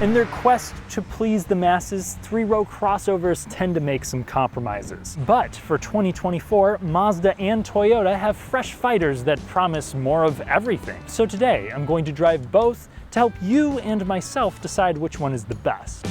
In their quest to please the masses, three-row crossovers tend to make some compromises. But for 2024, Mazda and Toyota have fresh fighters that promise more of everything. So today, I'm going to drive both to help you and myself decide which one is the best.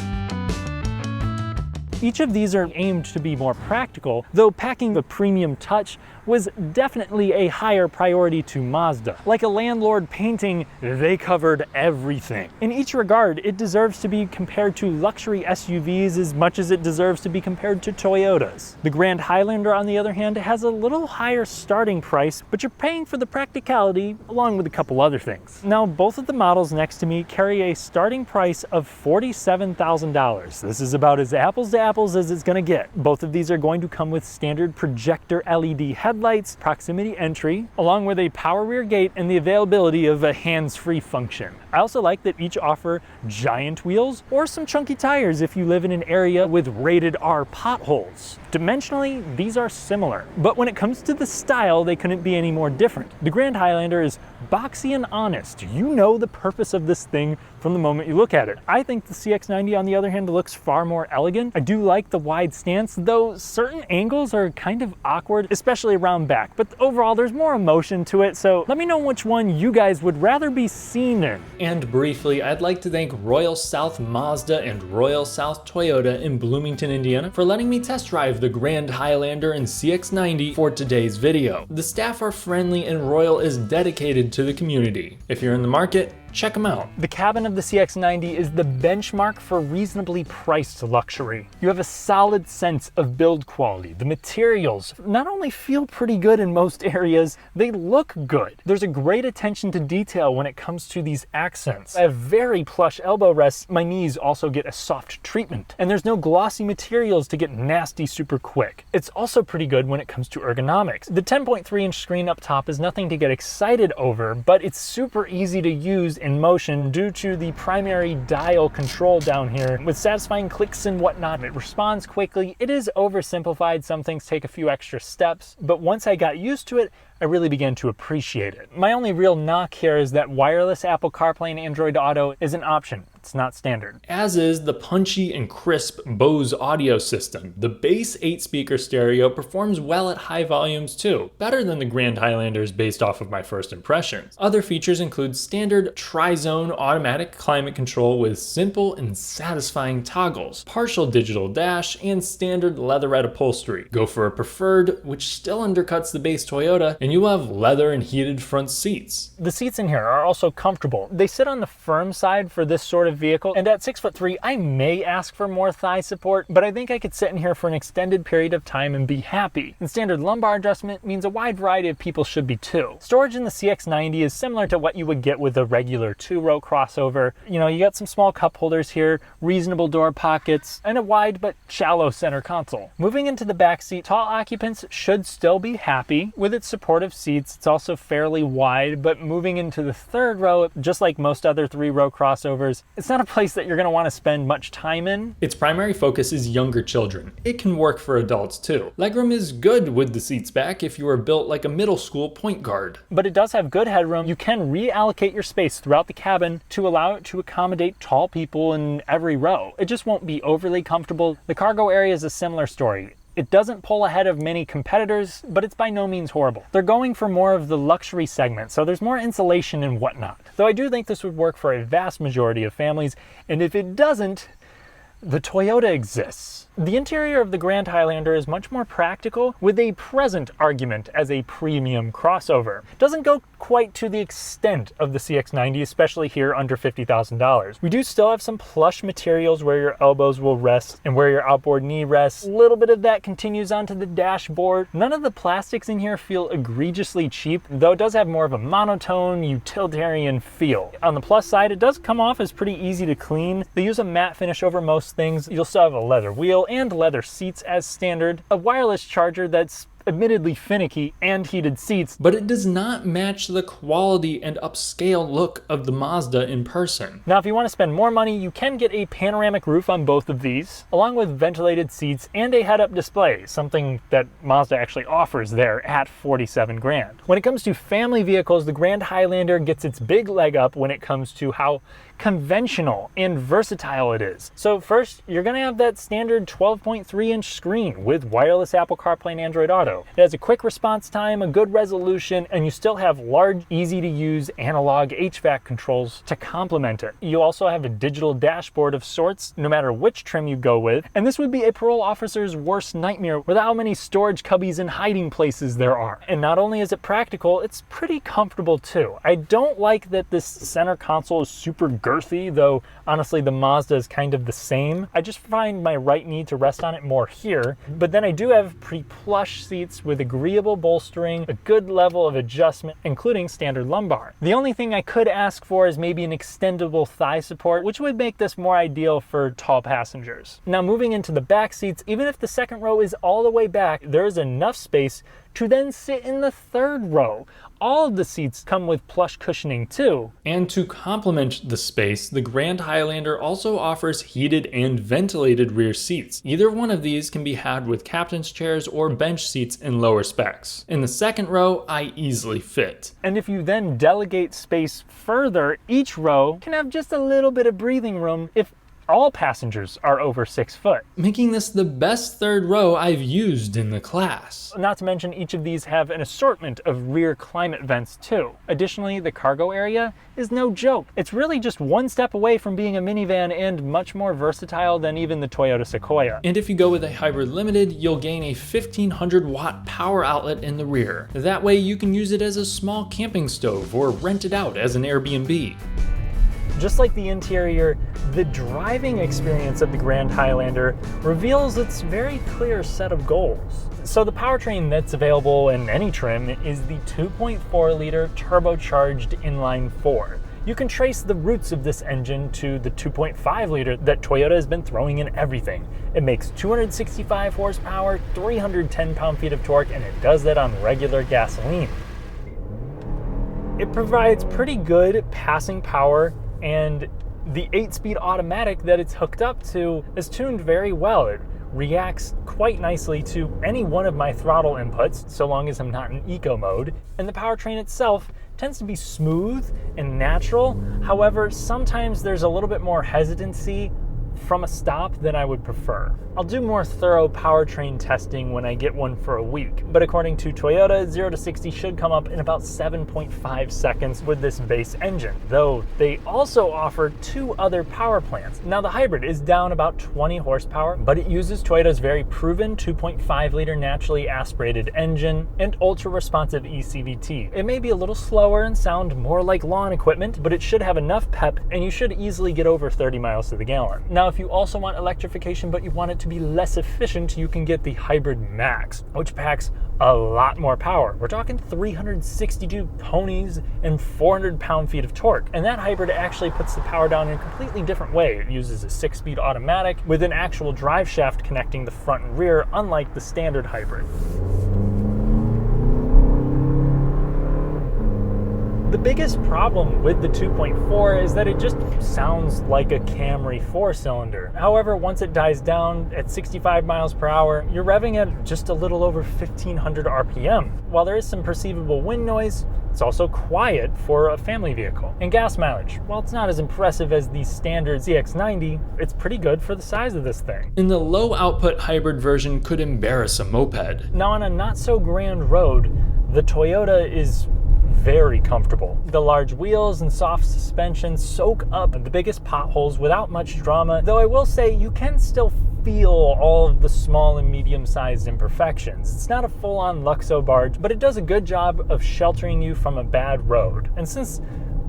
Each of these are aimed to be more practical, though packing the premium touch was definitely a higher priority to Mazda. Like a landlord painting, they covered everything. In each regard, it deserves to be compared to luxury SUVs as much as it deserves to be compared to Toyotas. The Grand Highlander, on the other hand, has a little higher starting price, but you're paying for the practicality along with a couple other things. Now, both of the models next to me carry a starting price of $47,000. This is about as apples to apples as it's gonna get. Both of these are going to come with standard projector LED headlights, proximity entry, along with a power rear gate and the availability of a hands-free function. I also like that each offer giant wheels or some chunky tires if you live in an area with rated R potholes. Dimensionally, these are similar, but when it comes to the style, they couldn't be any more different. The Grand Highlander is boxy and honest. You know the purpose of this thing from the moment you look at it. I think the CX-90, on the other hand, looks far more elegant. I do like the wide stance, though certain angles are kind of awkward, especially around back. But overall, there's more emotion to it, so let me know which one you guys would rather be seen in. And briefly, I'd like to thank Royal South Mazda and Royal South Toyota in Bloomington, Indiana for letting me test drive the Grand Highlander and CX-90 for today's video. The staff are friendly and Royal is dedicated to the community. If you're in the market, check them out. The cabin of the CX-90 is the benchmark for reasonably priced luxury. You have a solid sense of build quality. The materials not only feel pretty good in most areas, they look good. There's a great attention to detail when it comes to these accents. I have very plush elbow rests. My knees also get a soft treatment. And there's no glossy materials to get nasty super quick. It's also pretty good when it comes to ergonomics. The 10.3-inch screen up top is nothing to get excited over, but it's super easy to use in motion due to the primary dial control down here with satisfying clicks and whatnot. It responds quickly. It is oversimplified. Some things take a few extra steps, but once I got used to it, I really began to appreciate it. My only real knock here is that wireless Apple CarPlay and Android Auto is an option. It's not standard. As is the punchy and crisp Bose audio system. The bass 8-speaker stereo performs well at high volumes too, better than the Grand Highlanders based off of my first impressions. Other features include standard tri-zone automatic climate control with simple and satisfying toggles, partial digital dash, and standard leatherette upholstery. Go for a preferred, which still undercuts the base Toyota, and you have leather and heated front seats. The seats in here are also comfortable. They sit on the firm side for this sort of vehicle, and at 6'3", I may ask for more thigh support, but I think I could sit in here for an extended period of time and be happy. And standard lumbar adjustment means a wide variety of people should be too. Storage in the CX-90 is similar to what you would get with a regular two-row crossover. You know, you got some small cup holders here, reasonable door pockets, and a wide but shallow center console. Moving into the back seat, tall occupants should still be happy with its supportive seats. It's also fairly wide, but moving into the third row, just like most other three-row crossovers, it's not a place that you're going to want to spend much time in. Its primary focus is younger children. It can work for adults too. Legroom is good with the seats back if you are built like a middle school point guard. But it does have good headroom. You can reallocate your space throughout the cabin to allow it to accommodate tall people in every row. It just won't be overly comfortable. The cargo area is a similar story. It doesn't pull ahead of many competitors, but it's by no means horrible. They're going for more of the luxury segment, so there's more insulation and whatnot. Though I do think this would work for a vast majority of families, and if it doesn't, the Toyota exists. The interior of the Grand Highlander is much more practical, with a present argument as a premium crossover. It doesn't go quite to the extent of the CX-90, especially here under $50,000. We do still have some plush materials where your elbows will rest and where your outboard knee rests. A little bit of that continues onto the dashboard. None of the plastics in here feel egregiously cheap, though it does have more of a monotone, utilitarian feel. On the plus side, it does come off as pretty easy to clean. They use a matte finish over most things. You'll still have a leather wheel and leather seats as standard, a wireless charger that's admittedly finicky, and heated seats, but it does not match the quality and upscale look of the Mazda in person. Now, if you want to spend more money, you can get a panoramic roof on both of these, along with ventilated seats and a head-up display, something that Mazda actually offers there at $47 grand. When it comes to family vehicles, the Grand Highlander gets its big leg up when it comes to how conventional and versatile it is. So first, you're gonna have that standard 12.3-inch screen with wireless Apple CarPlay and Android Auto. It has a quick response time, a good resolution, and you still have large, easy-to-use analog HVAC controls to complement it. You also have a digital dashboard of sorts, no matter which trim you go with, and this would be a parole officer's worst nightmare with how many storage cubbies and hiding places there are. And not only is it practical, it's pretty comfortable too. I don't like that this center console is super girthy, though honestly the Mazda is kind of the same. I just find my right knee to rest on it more here, but then I do have pretty plush seats with agreeable bolstering, a good level of adjustment, including standard lumbar. The only thing I could ask for is maybe an extendable thigh support, which would make this more ideal for tall passengers. Now moving into the back seats, even if the second row is all the way back, there is enough space to then sit in the third row. All of the seats come with plush cushioning too. And to complement the space, the Grand Highlander also offers heated and ventilated rear seats. Either one of these can be had with captain's chairs or bench seats in lower specs. In the second row, I easily fit. And if you then delegate space further, each row can have just a little bit of breathing room if all passengers are over 6 foot. Making this the best third row I've used in the class. Not to mention each of these have an assortment of rear climate vents too. Additionally, the cargo area is no joke. It's really just one step away from being a minivan and much more versatile than even the Toyota Sequoia. And if you go with a hybrid limited, you'll gain a 1500 watt power outlet in the rear. That way you can use it as a small camping stove or rent it out as an Airbnb. Just like the interior, the driving experience of the Grand Highlander reveals its very clear set of goals. So the powertrain that's available in any trim is the 2.4-liter turbocharged inline-4. You can trace the roots of this engine to the 2.5-liter that Toyota has been throwing in everything. It makes 265 horsepower, 310 pound-feet of torque, and it does that on regular gasoline. It provides pretty good passing power, and the 8-speed automatic that it's hooked up to is tuned very well. It reacts quite nicely to any one of my throttle inputs, so long as I'm not in eco mode. And the powertrain itself tends to be smooth and natural. However, sometimes there's a little bit more hesitancy from a stop than I would prefer. I'll do more thorough powertrain testing when I get one for a week, but according to Toyota, 0 to 60 should come up in about 7.5 seconds with this base engine, though they also offer 2 other power plants. Now the hybrid is down about 20 horsepower, but it uses Toyota's very proven 2.5-liter naturally aspirated engine and ultra-responsive eCVT. It may be a little slower and sound more like lawn equipment, but it should have enough pep and you should easily get over 30 miles to the gallon. Now if you also want electrification but you want it to be less efficient, you can get the Hybrid Max, which packs a lot more power. We're talking 362 ponies and 400 pound-feet of torque. And that hybrid actually puts the power down in a completely different way. It uses a 6-speed automatic with an actual drive shaft connecting the front and rear, unlike the standard hybrid. The biggest problem with the 2.4 is that it just sounds like a Camry 4-cylinder. However, once it dies down at 65 miles per hour, you're revving at just a little over 1500 RPM. While there is some perceivable wind noise, it's also quiet for a family vehicle. And gas mileage, while it's not as impressive as the standard CX-90, it's pretty good for the size of this thing. And the low output hybrid version could embarrass a moped. Now on a not so grand road, the Toyota is very comfortable. The large wheels and soft suspension soak up the biggest potholes without much drama, though I will say you can still feel all of the small and medium-sized imperfections. It's not a full-on Luxo barge, but it does a good job of sheltering you from a bad road. And since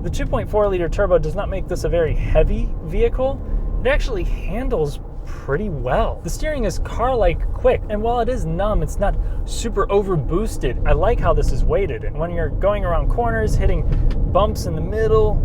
the 2.4-liter turbo does not make this a very heavy vehicle, it actually handles pretty well. The steering is car-like quick, and while it is numb, it's not super over-boosted. I like how this is weighted, and when you're going around corners, hitting bumps in the middle,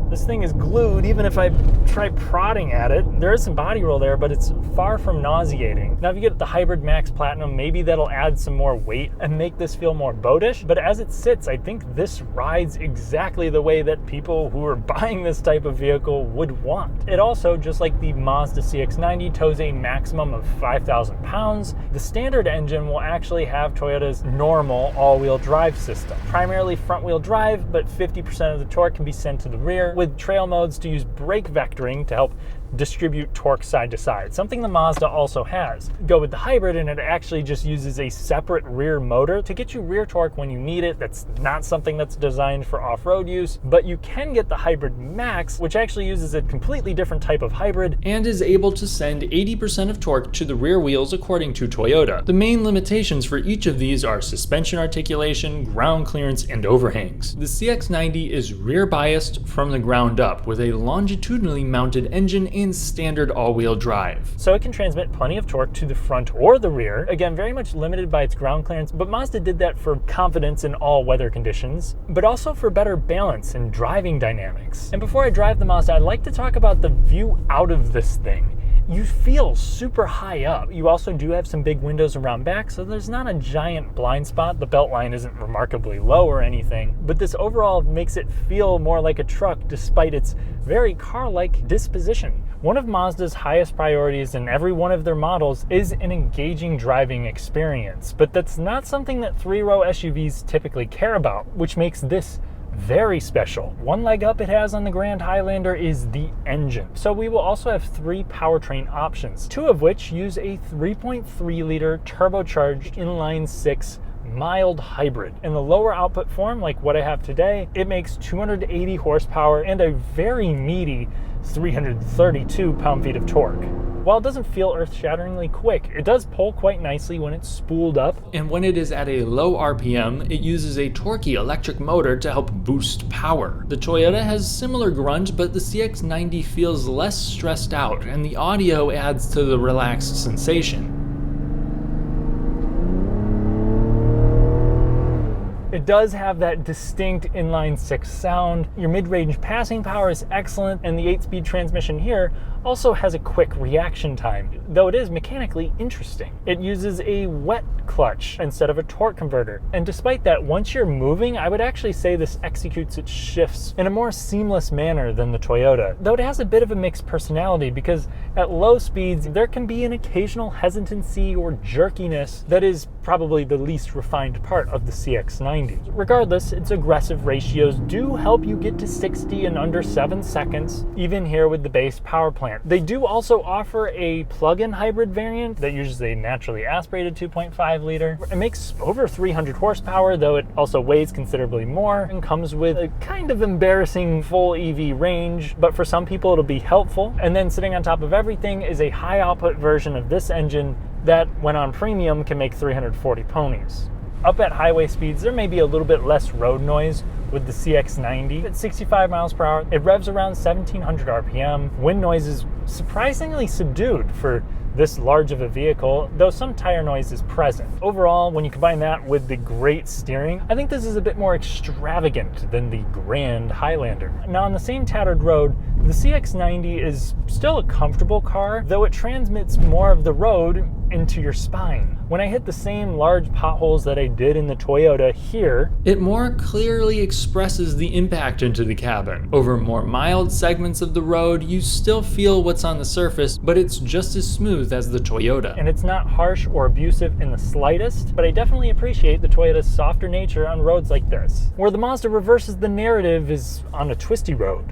this thing is glued. Even if I try prodding at it, there is some body roll there, but it's far from nauseating. Now, if you get the Hybrid Max Platinum, maybe that'll add some more weight and make this feel more boatish, but as it sits, I think this rides exactly the way that people who are buying this type of vehicle would want. It also, just like the Mazda CX-90, tows a maximum of 5,000 pounds. The standard engine will actually have Toyota's normal all-wheel drive system. Primarily front-wheel drive, but 50% of the torque can be sent to the rear, with with trail modes to use brake vectoring to help distribute torque side to side, something the Mazda also has. Go with the hybrid and it actually just uses a separate rear motor to get you rear torque when you need it. That's not something that's designed for off-road use, but you can get the Hybrid Max, which actually uses a completely different type of hybrid and is able to send 80% of torque to the rear wheels according to Toyota. The main limitations for each of these are suspension articulation, ground clearance, and overhangs. The CX-90 is rear biased from the ground up with a longitudinally mounted engine and standard all-wheel drive. So it can transmit plenty of torque to the front or the rear. Again, very much limited by its ground clearance, but Mazda did that for confidence in all weather conditions, but also for better balance and driving dynamics. And before I drive the Mazda, I'd like to talk about the view out of this thing. You feel super high up. You also do have some big windows around back, so there's not a giant blind spot. The belt line isn't remarkably low or anything, but this overall makes it feel more like a truck despite its very car-like disposition. One of Mazda's highest priorities in every one of their models is an engaging driving experience, but that's not something that three-row SUVs typically care about, which makes this very special. One leg up it has on the Grand Highlander is the engine. So we will also have 3 powertrain options, 2 of which use a 3.3 liter turbocharged inline-6 mild hybrid. In the lower output form, like what I have today, it makes 280 horsepower and a very meaty 332 pound-feet of torque. While it doesn't feel earth-shatteringly quick, it does pull quite nicely when it's spooled up. And when it is at a low RPM, it uses a torquey electric motor to help boost power. The Toyota has similar grunt, but the CX-90 feels less stressed out, and the audio adds to the relaxed sensation. It does have that distinct inline-6 sound. Your mid-range passing power is excellent, and the 8-speed transmission here also has a quick reaction time, though it is mechanically interesting. It uses a wet clutch instead of a torque converter, and despite that, once you're moving, I would actually say this executes its shifts in a more seamless manner than the Toyota, though it has a bit of a mixed personality because at low speeds, there can be an occasional hesitancy or jerkiness that is probably the least refined part of the CX-90. Regardless, its aggressive ratios do help you get to 60 in under 7 seconds, even here with the base power plant. They do also offer a plug-in hybrid variant that uses a naturally aspirated 2.5 liter. It makes over 300 horsepower, though it also weighs considerably more and comes with a kind of embarrassing full EV range, but for some people it'll be helpful. And then sitting on top of everything is a high output version of this engine that, when on premium, can make 340 ponies. Up at highway speeds, there may be a little bit less road noise with the CX-90. At 65 miles per hour, it revs around 1700 RPM. Wind noise is surprisingly subdued for this large of a vehicle, though some tire noise is present. Overall, when you combine that with the great steering, I think this is a bit more extravagant than the Grand Highlander. Now, on the same tattered road, the CX-90 is still a comfortable car, though it transmits more of the road into your spine. When I hit the same large potholes that I did in the Toyota here, it more clearly expresses the impact into the cabin. Over more mild segments of the road, you still feel what's on the surface, but it's just as smooth as the Toyota. And it's not harsh or abusive in the slightest, but I definitely appreciate the Toyota's softer nature on roads like this. Where the Mazda reverses the narrative is on a twisty road.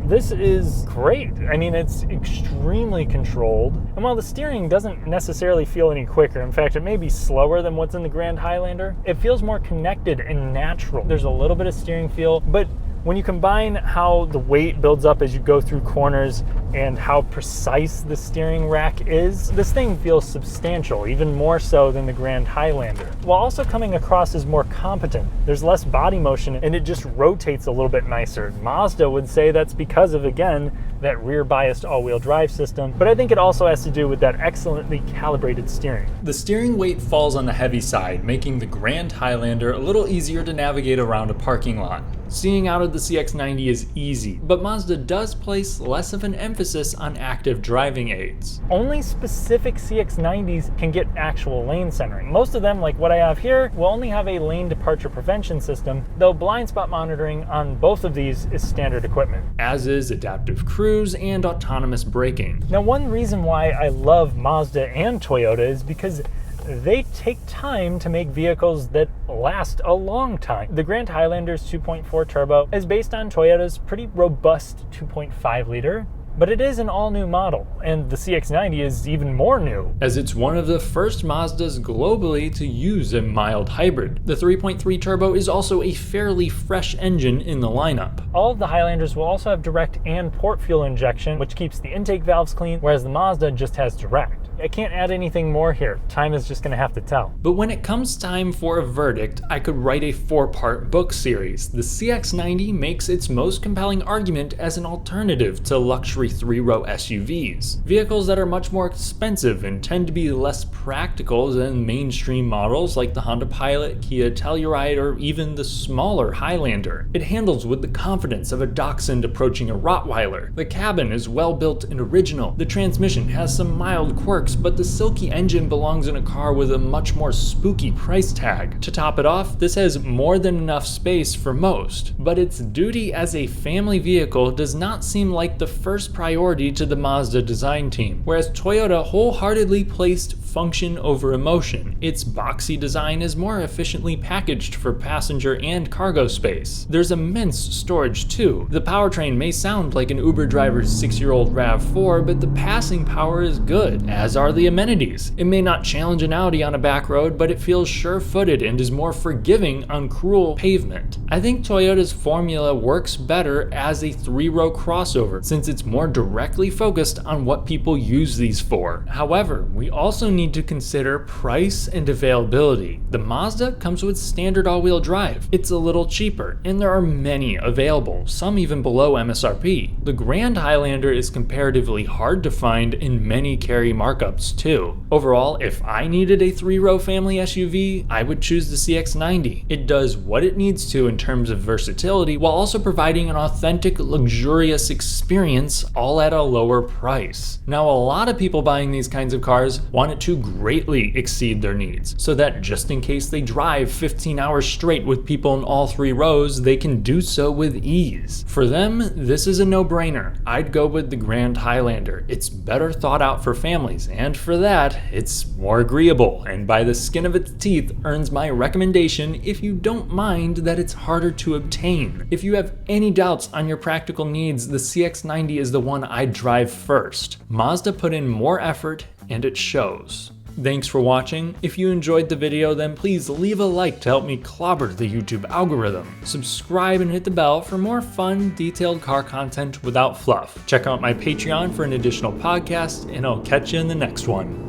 This is great. I mean, it's extremely controlled. And while the steering doesn't necessarily feel any quicker, in fact, it may be slower than what's in the Grand Highlander, it feels more connected and natural. There's a little bit of steering feel, but when you combine how the weight builds up as you go through corners and how precise the steering rack is, this thing feels substantial, even more so than the Grand Highlander, while also coming across as more competent. There's less body motion and it just rotates a little bit nicer. Mazda would say that's because of, again, that rear-biased all-wheel drive system, but I think it also has to do with that excellently calibrated steering. The steering weight falls on the heavy side, making the Grand Highlander a little easier to navigate around a parking lot. Seeing out of the CX-90 is easy, but Mazda does place less of an emphasis on active driving aids. Only specific CX-90s can get actual lane centering. Most of them, like what I have here, will only have a lane departure prevention system, though blind spot monitoring on both of these is standard equipment. As is adaptive cruise and autonomous braking. Now, one reason why I love Mazda and Toyota is because they take time to make vehicles that last a long time. The Grand Highlander's 2.4 turbo is based on Toyota's pretty robust 2.5 liter, but it is an all-new model, and the CX-90 is even more new, as it's one of the first Mazdas globally to use a mild hybrid. The 3.3 turbo is also a fairly fresh engine in the lineup. All of the Highlanders will also have direct and port fuel injection, which keeps the intake valves clean, whereas the Mazda just has direct. I can't add anything more here. Time is just gonna have to tell. But when it comes time for a verdict, I could write a 4-part book series. The CX-90 makes its most compelling argument as an alternative to luxury 3-row SUVs. Vehicles that are much more expensive and tend to be less practical than mainstream models like the Honda Pilot, Kia Telluride, or even the smaller Highlander. It handles with the confidence of a dachshund approaching a Rottweiler. The cabin is well built and original. The transmission has some mild quirks, but the silky engine belongs in a car with a much more spooky price tag. To top it off, this has more than enough space for most, but its duty as a family vehicle does not seem like the first priority to the Mazda design team. Whereas Toyota wholeheartedly placed function over emotion, its boxy design is more efficiently packaged for passenger and cargo space. There's immense storage too. The powertrain may sound like an Uber driver's 6-year-old RAV4, but the passing power is good, as are the amenities. It may not challenge an Audi on a back road, but it feels sure-footed and is more forgiving on cruel pavement. I think Toyota's formula works better as a 3-row crossover, since it's more directly focused on what people use these for. However, we also need to consider price and availability. The Mazda comes with standard all-wheel drive. It's a little cheaper, and there are many available, some even below MSRP. The Grand Highlander is comparatively hard to find, and many carry markups too. Overall, if I needed a 3-row family SUV, I would choose the CX-90. It does what it needs to in terms of versatility, while also providing an authentic, luxurious experience, all at a lower price. Now, a lot of people buying these kinds of cars want it to greatly exceed their needs, so that just in case they drive 15 hours straight with people in all 3 rows, they can do so with ease. For them, this is a no-brainer. I'd go with the Grand Highlander. It's better thought out for families, and for that, it's more agreeable, and by the skin of its teeth earns my recommendation if you don't mind that it's harder to obtain. If you have any doubts on your practical needs, the CX-90 is the one I'd drive first. Mazda put in more effort, and it shows. Thanks for watching. If you enjoyed the video, then please leave a like to help me clobber the YouTube algorithm. Subscribe and hit the bell for more fun, detailed car content without fluff. Check out my Patreon for an additional podcast, and I'll catch you in the next one.